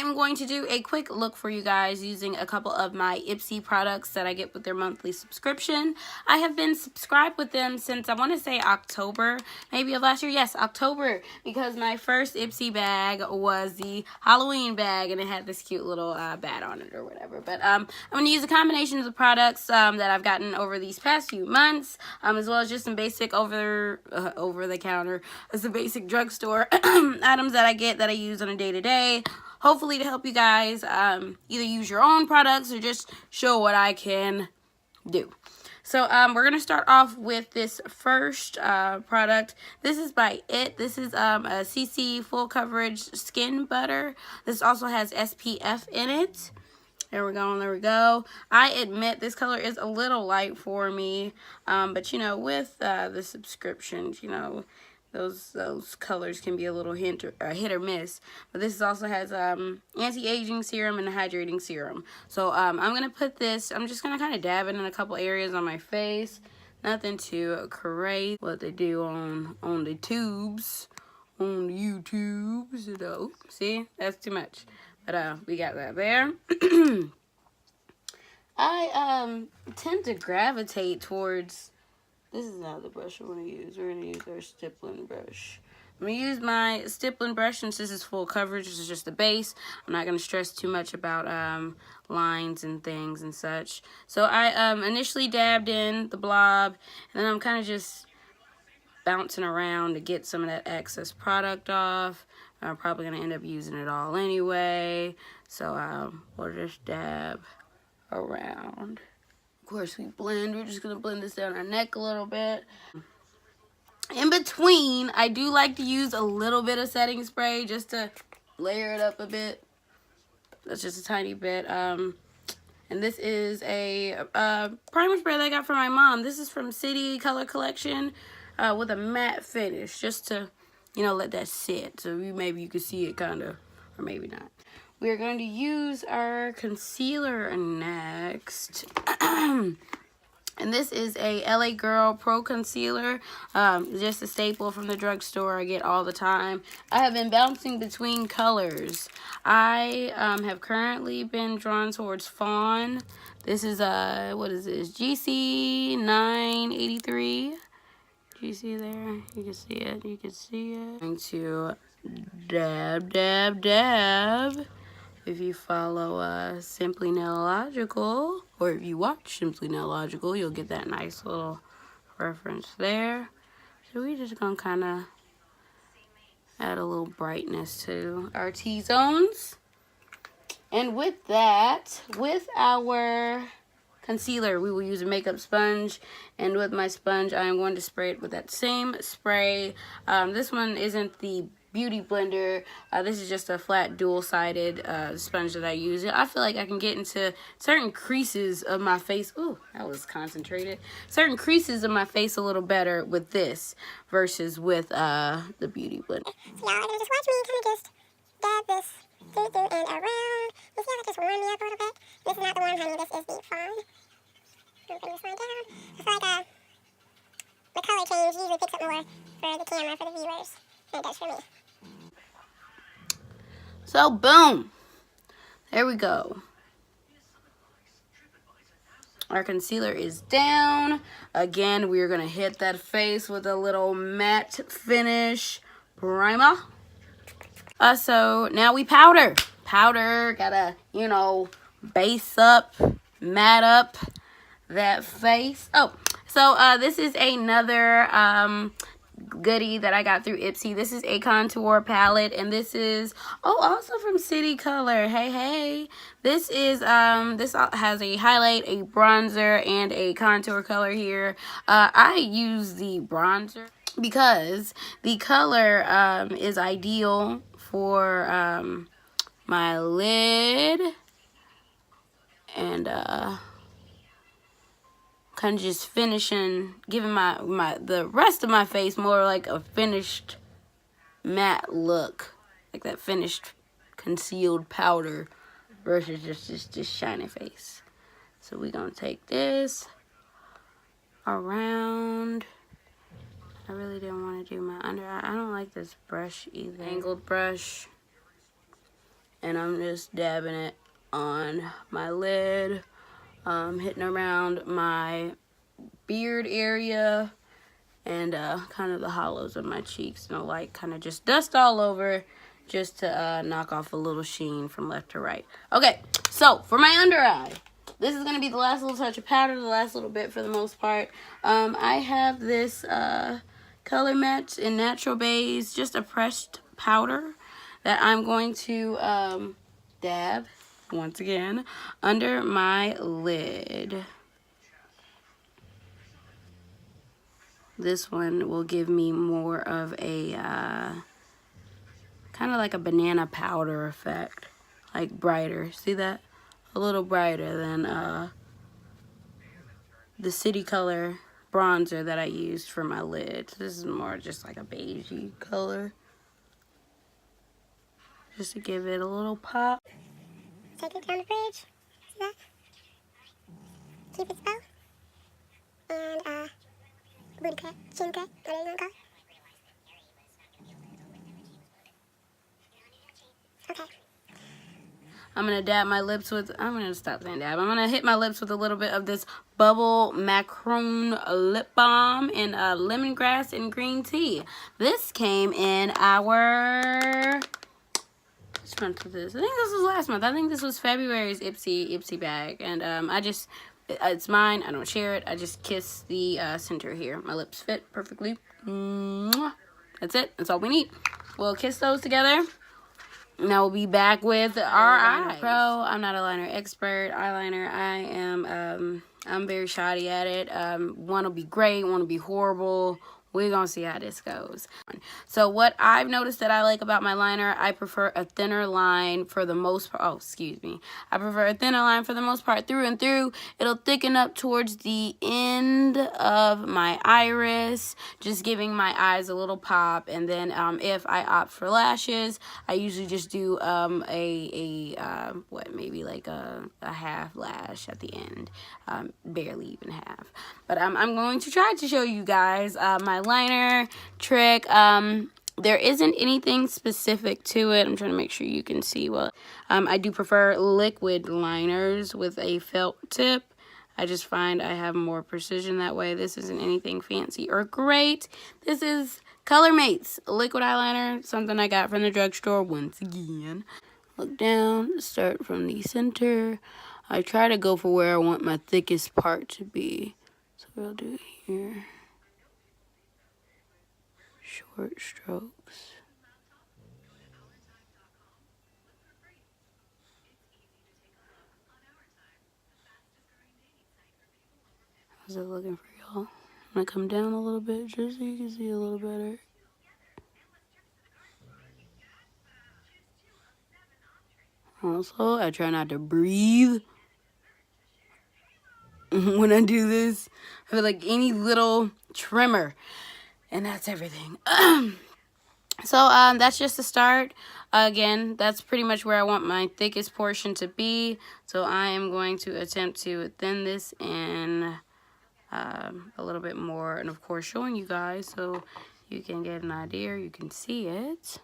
I'm going to do a quick look for you guys using a couple of my Ipsy products that I get with their monthly subscription. I have been subscribed with them since, I want to say October, maybe of last year. Yes, October, because my first Ipsy bag was the Halloween bag, and it had this cute little bat on it or whatever. But I'm going to use a combination of the products that I've gotten over these past few months, as well as just some basic over the counter, some basic drugstore items that I get that I use on a day-to-day, hopefully to help you guys either use your own products or just show what I can do. So we're going to start off with this first product. This is by It. This is a CC full coverage skin butter. This also has SPF in it. There we go, there we go. I admit this color is a little light for me, but you know, with the subscriptions, you know, those colors can be a little hit or miss. But this also has anti-aging serum and a hydrating serum. So I'm gonna put this. I'm just gonna kind of dab it in a couple areas on my face. Nothing too crazy. What they do on the tubes, on the YouTubes, you know. See, that's too much. But we got that there. I tend to gravitate towards. This is not the brush we're going to use. We're going to use our stippling brush. I'm going to use my stippling brush since this is full coverage. This is just the base. I'm not going to stress too much about lines and things and such. So I initially dabbed in the blob, and then I'm kind of just bouncing around to get some of that excess product off. I'm probably going to end up using it all anyway. So we'll just dab around. Of course, we blend. We're just going to blend this down our neck a little bit. In between, I do like to use a little bit of setting spray just to layer it up a bit. That's just a tiny bit. And this is a primer spray that I got from my mom. This is from City Color Collection with a matte finish, just to, you know, let that sit. So maybe you can see it kind of, or maybe not. We are going to use our concealer next. And this is a LA Girl Pro Concealer. Just a staple from the drugstore I get all the time. I have been bouncing between colors. I have currently been drawn towards Fawn. This is, what is this? GC 983. Do you see there? You can see it. You can see it. I'm going to dab, dab, dab. If you follow Simply l.a.colors, or if you watch Simply l.a.colors, you'll get that nice little reference there. So we're just going to kind of add a little brightness to our T-zones. And with that, with our concealer, we will use a makeup sponge. And with my sponge, I am going to spray it with that same spray. This one isn't the Beauty Blender. This is just a flat dual-sided sponge that I use. I feel like I can get into certain creases of my face. Ooh, that was concentrated. Certain creases of my face a little better with this versus with the Beauty Blender. So y'all are gonna just watch me kind of just dab this through and around. You see how that just warmed me up a little bit? This is not the one, honey. This is the Fawn. I'm putting this one down. I feel like the color change usually picks up more for the camera, for the viewers, than it does for me. So, boom. There we go. Our concealer is down. Again, we're going to hit that face with a little matte finish primer. So, now we powder. Powder, gotta, you know, base up, matte up that face. Oh, so this is another goodie that I got through Ipsy. This is a contour palette, and this is also from City Color. Hey, this is this has a highlight, a bronzer, and a contour color here. I use the bronzer because the color is ideal for my lid and kind of just finishing, giving the rest of my face more like a finished matte look, like that finished concealed powder versus just shiny face. So we're gonna take this around. I really didn't want to do my under eye. I don't like this brush either. Angled brush. and I'm just dabbing it on my lid, hitting around my beard area and kind of the hollows of my cheeks, and like kind of just dust all over just to knock off a little sheen from left to right. Okay, so for my under eye, this is going to be the last little touch of powder, the last little bit for the most part. I have this Color Match in Natural Beige, just a pressed powder that I'm going to dab, once again, under my lid. This one will give me more of a kind of like a banana powder effect, like brighter. See that? A little brighter than the City Color bronzer that I used for my lids. This is more just like a beigey color, just to give it a little pop. Take it down the bridge. See that? Cupid's bow. And booty crack, chin crack, whatever you want to call it. Okay. I'm going to dab my lips with, I'm going to stop saying dab. I'm going to hit my lips with a little bit of this Bubble Macaron Lip Balm in lemongrass and green tea. This came in our, which month was this? I think this was last month. I think this was February's Ipsy bag. And it's mine. I don't share it. I just kiss the center here. My lips fit perfectly. Mwah. That's it. That's all we need. We'll kiss those together. Now we'll be back with our eyes. Pro. I'm not a liner expert. Eyeliner, I'm very shoddy at it. One will be great, one will be horrible. We're gonna see how this goes. So what I've noticed that I like about my liner, I prefer a thinner line for the most part. Oh, excuse me. I prefer a thinner line for the most part through and through. It'll thicken up towards the end of my iris, just giving my eyes a little pop. And then if I opt for lashes, I usually just do maybe like a half lash at the end, barely even half. But I'm going to try to show you guys my liner trick. There isn't anything specific to it. I'm trying to make sure you can see well. I do prefer liquid liners with a felt tip. I just find I have more precision that way. This isn't anything fancy or great. This is Color Mates liquid eyeliner, something I got from the drugstore once again. Look down, start from the center. I try to go for where I want my thickest part to be. So what I'll do here, short strokes. How's it looking for y'all? I'm gonna come down a little bit just so you can see a little better. Also, I try not to breathe when I do this. I feel like any little tremor, and that's everything. So that's just the start. Again, that's pretty much where I want my thickest portion to be. So I am going to attempt to thin this in a little bit more, and of course showing you guys so you can get an idea, you can see it.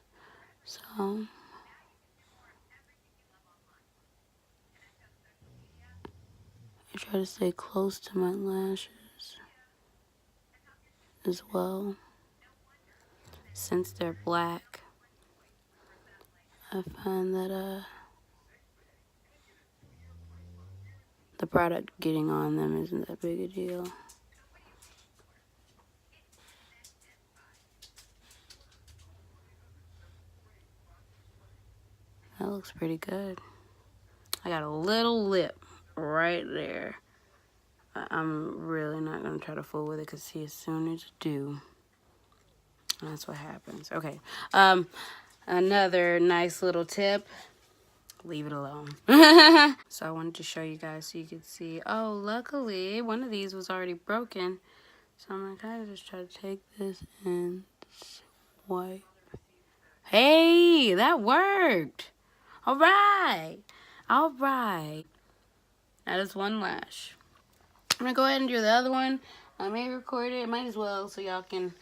So I try to stay close to my lashes as well, since they're black. I find that the product getting on them isn't that big a deal. That looks pretty good. I got a little lip right there. I'm really not going to try to fool with it because see, as soon as you do, that's what happens. Okay. Another nice little tip. Leave it alone. So I wanted to show you guys so you could see. Oh, luckily, one of these was already broken. So I'm going to kind of just try to take this and swipe. Hey, that worked. All right. All right. That is one lash. I'm going to go ahead and do the other one. I may record it. Might as well so y'all can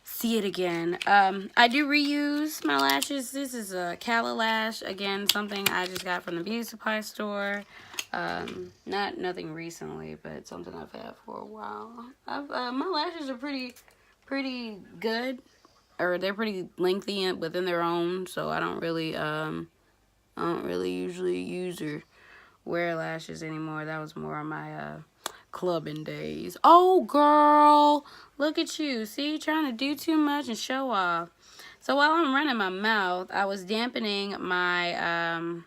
see it again. I do reuse my lashes. This is a Cala lash. Again, something I just got from the beauty supply store. Nothing recently, but something I've had for a while. My lashes are pretty good, or they're pretty lengthy within their own. So I don't really usually use or wear lashes anymore. That was more on my clubbing days. Oh, girl, look at you. See, trying to do too much and show off. So while I'm running my mouth, I was dampening my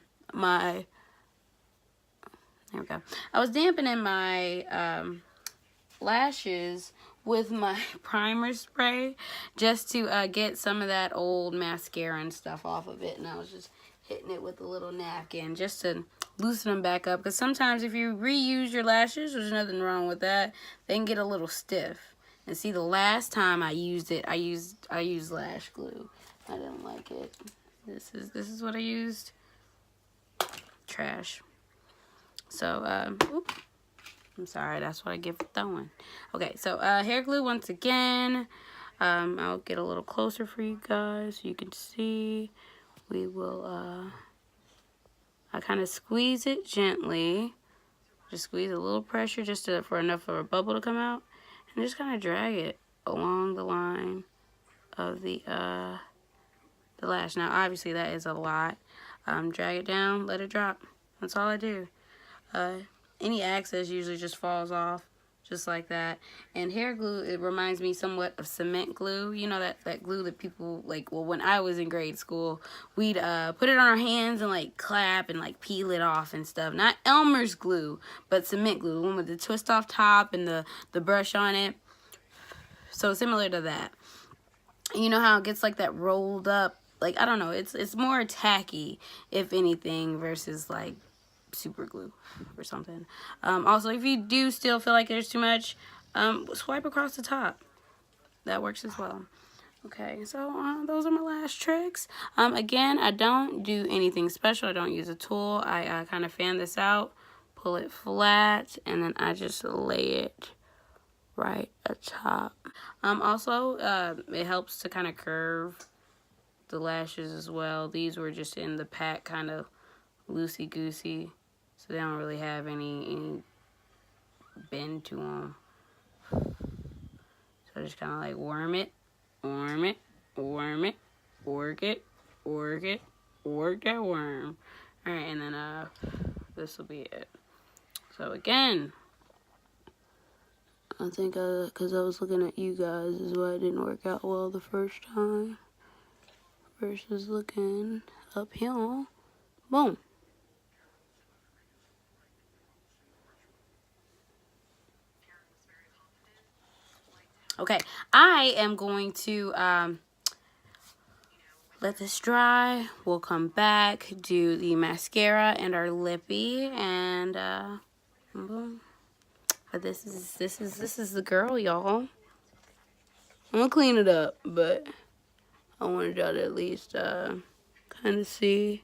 there we go. I was dampening my lashes with my primer spray just to get some of that old mascara and stuff off of it, and I was just hitting it with a little napkin just to loosen them back up, because sometimes if you reuse your lashes, there's nothing wrong with that, they can get a little stiff. And see, the last time I used it, I used lash glue. I didn't like it. This is what I used. Trash. So I'm sorry, that's what I get for throwing. Okay, so hair glue once again. I'll get a little closer for you guys so you can see. We will I kind of squeeze it gently. Just squeeze a little pressure just for enough of a bubble to come out. And just kind of drag it along the line of the lash. Now, obviously, that is a lot. Drag it down, let it drop. That's all I do. Any excess usually just falls off. Just like that. And hair glue, it reminds me somewhat of cement glue. You know, that glue that people, like, well, when I was in grade school, we'd put it on our hands and, like, clap and, like, peel it off and stuff. Not Elmer's glue, but cement glue. The one with the twist off top and the brush on it. So, similar to that. You know how it gets, like, that rolled up, like, I don't know. It's more tacky, if anything, versus, like, super glue or something. Also, if you do still feel like there's too much, swipe across the top. That works as well. Okay, so those are my last tricks. Again, I don't do anything special. I don't use a tool. I kind of fan this out, pull it flat, and then I just lay it right atop. Also, it helps to kind of curve the lashes as well. These were just in the pack, kind of loosey-goosey. So they don't really have any bend to them. So I just kind of like worm it, work it, work that worm. Alright, and then this will be it. So again, I think because I was looking at you guys is why it didn't work out well the first time. Versus looking uphill. Boom. Okay, I am going to let this dry. We'll come back, do the mascara and our lippy, and boom. But this is the girl, y'all. I'm gonna clean it up, but I wanted y'all to at least kind of see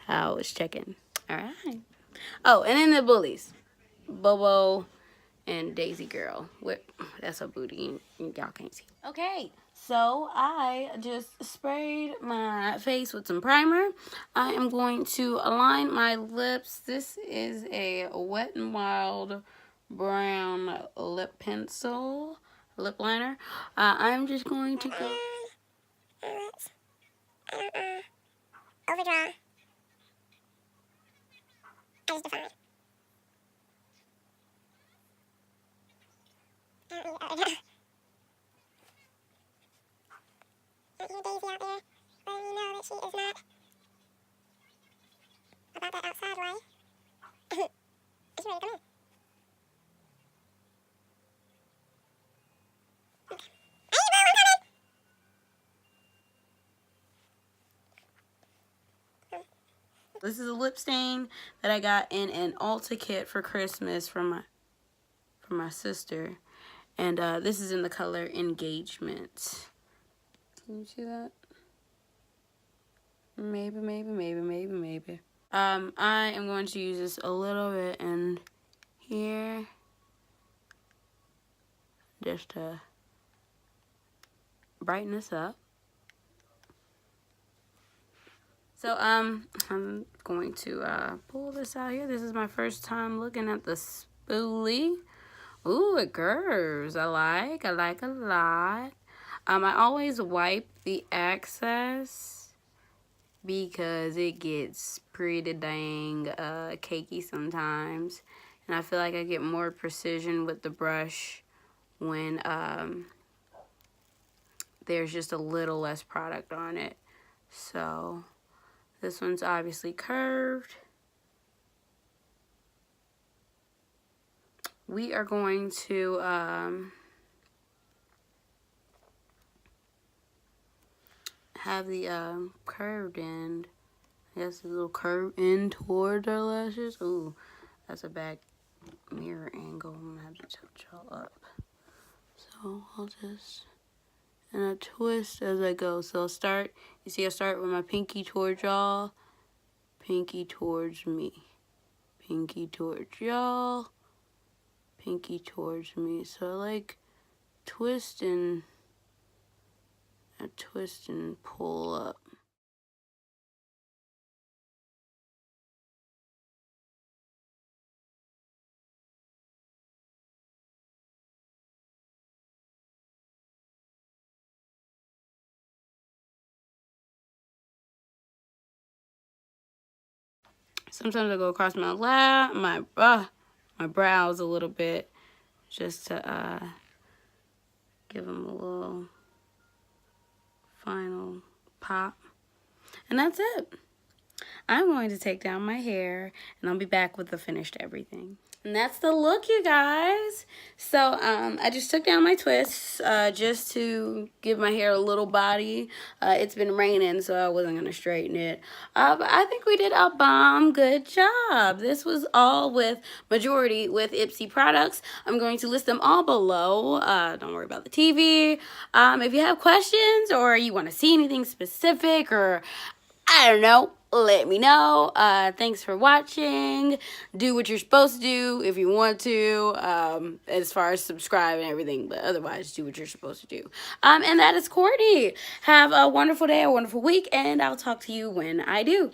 how it's checking. All right. Oh, and then the bullies, Bobo and Daisy Girl. That's a booty. Y'all can't see. Okay, so I just sprayed my face with some primer. I am going to align my lips. This is a Wet n Wild brown lip pencil, lip liner. I'm just going to go. Overdraw. As defined. I don't need overdraw. Don't you Daisy out there letting me know that she is not about that outside life. Is she ready to come in? Okay. Hey, boo, I'm coming! This is a lip stain that I got in an Ulta kit for Christmas from my sister. And this is in the color Engagement. Can you see that? Maybe. I am going to use this a little bit in here. just to brighten this up. So I'm going to pull this out here. This is my first time looking at the spoolie. Ooh, it curves. I like a lot. I always wipe the excess because it gets pretty dang cakey sometimes. And I feel like I get more precision with the brush when there's just a little less product on it. So this one's obviously curved. We are going to have the curved end. I guess a little curved end towards our lashes. Ooh, that's a bad mirror angle. I'm gonna have to tilt y'all up. So I'll just, and I twist as I go. So I'll start, you see I start with my pinky towards y'all, pinky towards me, pinky towards y'all, pinky towards me. So I like twist and pull up. Sometimes I go across my my brows a little bit, just to give them a little final pop. And that's it. I'm going to take down my hair, and I'll be back with the finished everything. And that's the look, you guys. So I just took down my twists just to give my hair a little body. It's been raining, so I wasn't going to straighten it. But I think we did a bomb good job. This was all majority with Ipsy products. I'm going to list them all below. Don't worry about the TV. If you have questions or you want to see anything specific, or I don't know, let me know. Thanks for watching. Do what you're supposed to do if you want to, as far as subscribe and everything, but otherwise do what you're supposed to do. And that is Courtney. Have a wonderful day, a wonderful week, and I'll talk to you when I do.